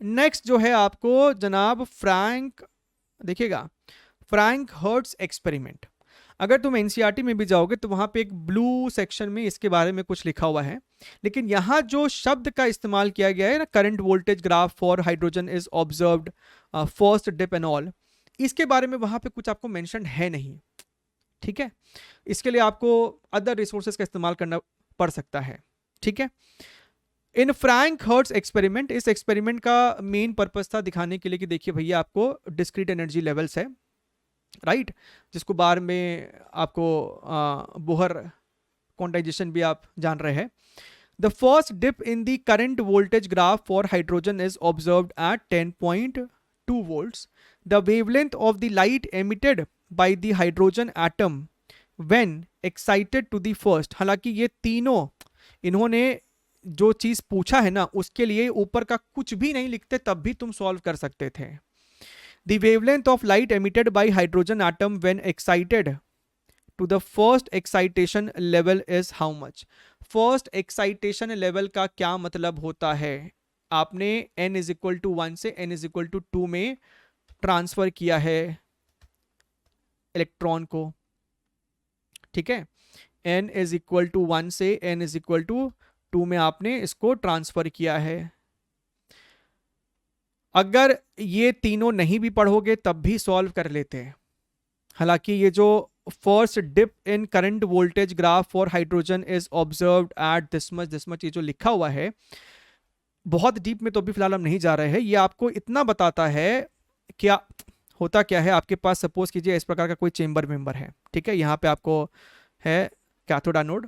Next जो है आपको जनाब फ्रैंक, देखिएगा फ्रैंक हर्ट्ज एक्सपेरिमेंट। अगर तुम एनसीईआरटी में भी जाओगे तो वहां पे एक ब्लू सेक्शन में इसके बारे में कुछ लिखा हुआ है, लेकिन यहाँ जो शब्द का इस्तेमाल किया गया है ना, current voltage graph for hydrogen is observed first dip and all, इसके बारे में वहां पे कुछ आपको मेंशन है नहीं। ठीक है, इसके लिए आपको अदर रिसोर्सेज का इस्तेमाल करना पड़ सकता है। ठीक है, इन फ्रैंक हर्ट्ज एक्सपेरिमेंट, इस एक्सपेरिमेंट का मेन पर्पस था दिखाने के लिए कि देखिए भैया आपको डिस्क्रीट एनर्जी लेवल्स है, राइट, जिसको बार में आपको बोहर क्वांटाइजेशन भी आप जान रहे हैं। The first dip in the current voltage graph for hydrogen is observed at 10.2 volts. The wavelength of the light emitted by the hydrogen atom when excited to the first, हालांकि ये तीनों इन्होंने जो चीज पूछा है ना उसके लिए ऊपर का कुछ भी नहीं लिखते तब भी तुम सॉल्व कर सकते थे। The wavelength of light emitted by hydrogen atom when excited to the first excitation level is how much? First excitation level का क्या मतलब होता है? आपने n is equal to 1 से n is equal to 2 में ट्रांसफर किया है इलेक्ट्रॉन को। ठीक है, n is equal to 1 से n is equal to 2 में आपने इसको ट्रांसफर किया है। अगर ये तीनों नहीं भी पढ़ोगे तब भी सॉल्व कर लेते हैं। हालांकि ये जो first dip in current voltage graph for hydrogen is observed at this much ये जो लिखा हुआ है बहुत डीप में तो अभी फिलहाल हम नहीं जा रहे हैं। ये आपको इतना बताता है क्या होता क्या है। आपके पास सपोज कीजिए इस प्रकार का कोई चेंबर मेंबर है, ठीक है, यहाँ पे आपको है कैथोड एनोड,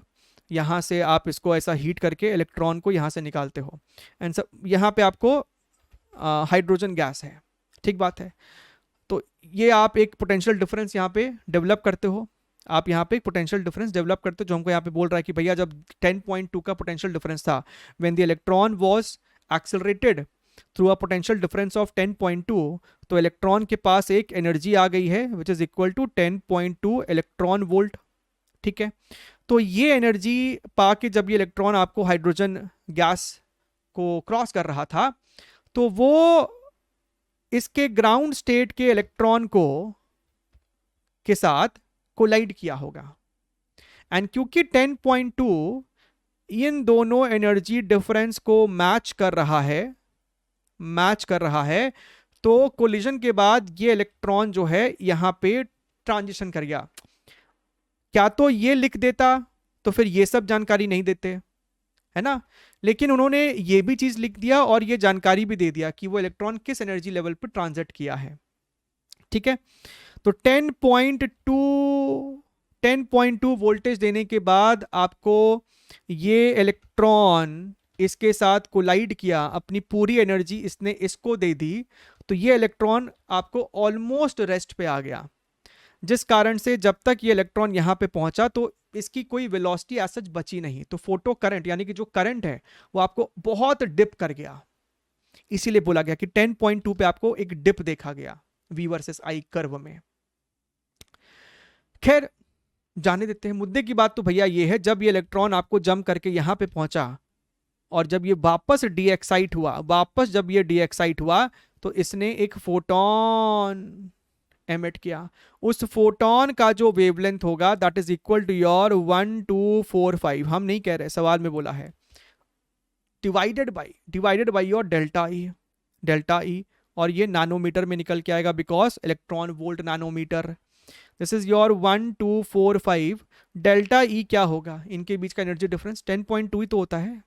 यहाँ से आप इसको ऐसा हीट करके इलेक्ट्रॉन को यहाँ से निकालते हो एंड सब, यहाँ पे आपको हाइड्रोजन गैस है। ठीक बात है, तो ये आप एक पोटेंशियल डिफरेंस यहाँ पे डेवलप करते हो। आप यहाँ पे एक पोटेंशियल डिफरेंस डेवलप करते हो जो हमको यहाँ पे बोल रहा है कि भैया जब 10.2 का पोटेंशियल डिफरेंस था, when the electron was accelerated through a potential difference of 10.2, तो इलेक्ट्रॉन के पास एक एनर्जी आ गई है which is equal to 10.2 electron volt. ठीक है, तो ये एनर्जी पाके जब ये इलेक्ट्रॉन आपको हाइड्रोजन गैस को क्रॉस कर रहा था तो वो इसके ग्राउंड स्टेट के इलेक्ट्रॉन को के साथ कोलाइड किया होगा। एंड क्योंकि 10.2 इन दोनों एनर्जी डिफरेंस को मैच कर रहा है, तो कोलिजन के बाद ये इलेक्ट्रॉन जो है यहां पे ट्रांजिशन कर गया। क्या तो ये लिख देता तो फिर ये सब जानकारी नहीं देते, है ना, लेकिन उन्होंने ये भी चीज लिख दिया और ये जानकारी भी दे दिया कि वो इलेक्ट्रॉन किस एनर्जी लेवल पर ट्रांजिट किया है। ठीक है, तो 10.2 वोल्टेज देने के बाद आपको ये इलेक्ट्रॉन इसके साथ कोलाइड किया, अपनी पूरी एनर्जी इसने इसको दे दी, तो ये इलेक्ट्रॉन आपको ऑलमोस्ट रेस्ट पे आ गया, जिस कारण से जब तक ये इलेक्ट्रॉन यहां पे पहुंचा तो इसकी कोई वेलोसिटी एज सच बची नहीं, तो फोटो करंट यानी कि जो करंट है वो आपको बहुत डिप कर गया। इसीलिए बोला गया कि 10.2 पे आपको एक डिप देखा गया V वर्सेस I कर्व में। खैर जाने देते हैं, मुद्दे की बात तो भैया ये है जब ये इलेक्ट्रॉन आपको जंप करके यहां पे पहुंचा और जब ये वापस डीएक्साइट हुआ, तो इसने एक फोटोन एमिट किया। उस फोटोन का जो वेवलेंथ होगा that is equal to your 1245, हम नहीं कह रहे, सवाल में बोला है, divided by your delta E, और ये नैनोमीटर में निकल के आएगा because electron volt nanometre. This is your 1245। Delta E क्या होगा, इनके बीच का एनर्जी डिफरेंस 10.2 ही तो होता है।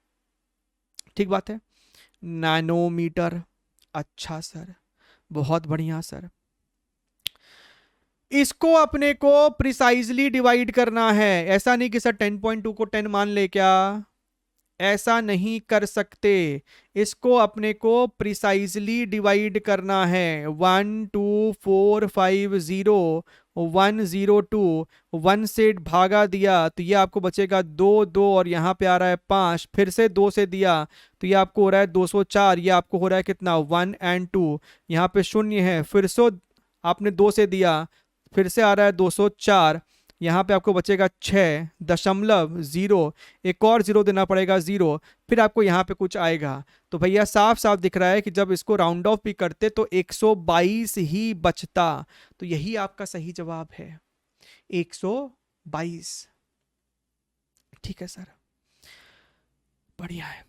ठीक बात है, नैनोमीटर। अच्छा सर, बहुत बढ़िया सर, इसको अपने को प्रिसाइजली डिवाइड करना है। ऐसा नहीं कि सर 10.2 को 10 मान ले, क्या ऐसा नहीं कर सकते, इसको अपने को प्रिसाइजली डिवाइड करना है। 12450 102, 1 से भागा दिया तो ये आपको बचेगा 2 और यहाँ पे आ रहा है 5, फिर से 2 से दिया तो ये आपको हो रहा है 204, ये आपको हो रहा है कितना 1 और 2, यहाँ पे 0 है, फिर से आपने 2 से दिया फिर से आ रहा है 204, यहाँ पे आपको बचेगा 6.0, एक और 0 देना पड़ेगा 0, फिर आपको यहाँ पे कुछ आएगा। तो भैया साफ साफ दिख रहा है कि जब इसको राउंड ऑफ भी करते तो 122 ही बचता। तो यही आपका सही जवाब है, 122। ठीक है सर, बढ़िया है।